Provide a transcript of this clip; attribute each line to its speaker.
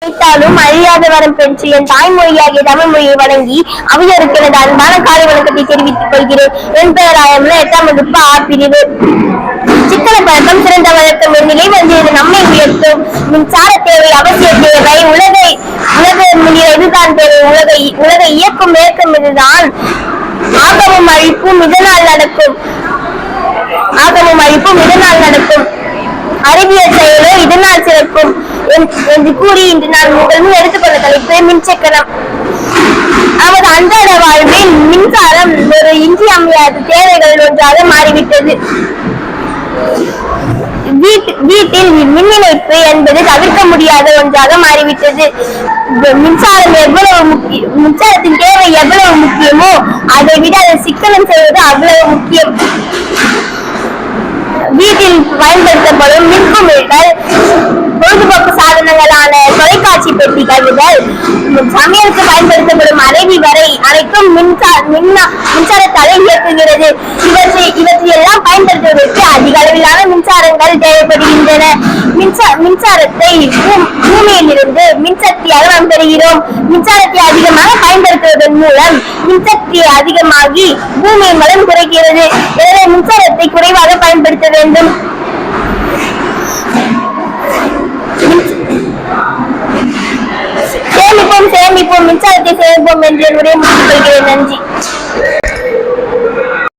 Speaker 1: அனைத்தாலும் அழியாத வரம் பெற்று என் தாய்மொழியாகிய தமிழ் மொழியை வழங்கி அவையோருக்கு எனது அன்பான காலை வணக்கத்தை தெரிவித்துக் கொள்கிறேன். என் பெயர் ஆயம்ல 8ஆம் வகுப்பு ஆ பிரிவு. சிக்கன பழக்கம் சிறந்த வழக்கம் நிலை வந்து நம்மை உயர்த்தும். மின்சார தேவை அவசிய தேவை. உலக இதுதான் தேவை. உலகை இயக்கும் மேற்கும் இதுதான். ஆகமும் அழிப்பும் இதனால் நடக்கும். அறிவியல் செயலோ இதனால் சிறக்கும் என்று கூறி இன்று நான் உங்கள் எடுத்துக்கொண்ட தலைப்பு மின்சக்கரம். நமது அன்றாட வாழ்வில் மின்சாரம் ஒரு இன்றியமையாத தேவைகள் ஒன்றாக மாறிவிட்டது. வீட்டில் மின் இணைப்பு என்பது தவிர்க்க முடியாத ஒன்றாக மாறிவிட்டது. மின்சாரத்தின் தேவை எவ்வளவு முக்கியமோ அதை விட அதை சிக்கனம் செய்வது அவ்வளவு முக்கியம். வீட்டில் பயன்படுத்தப்படும் மின்குமிழ்கள், பொழுதுபோக்கு சாதனங்களான தொலைக்காட்சி பெட்டிகள் முதல் சமையலுக்கு பயன்படுத்தப்படும் அறைவி வரை அனைத்தும் மின்சாரத்தாலே இயக்குகிறது. இவற்றையெல்லாம் பயன்படுத்துவதற்கு அதிக அளவிலான மின்சாரங்கள் தேவைப்படுகின்றன. மின்சாரத்தை பூமியில் இருந்து மின்சக்தியாக நாம் பெறுகிறோம். மின்சாரத்தை அதிகமாக பயன்படுத்துவதன் மூலம் மின்சக்தி அதிகமாகி பூமியின் வளம் குறைகிறது. எனவே மின்சாரத்தை குறைவாக பயன்படுத்த வேண்டும். சேமிப்போம் மின்சாரத்தை சேமிப்போம் என்று முடித்துக் கொள்கிறேன். நன்றி.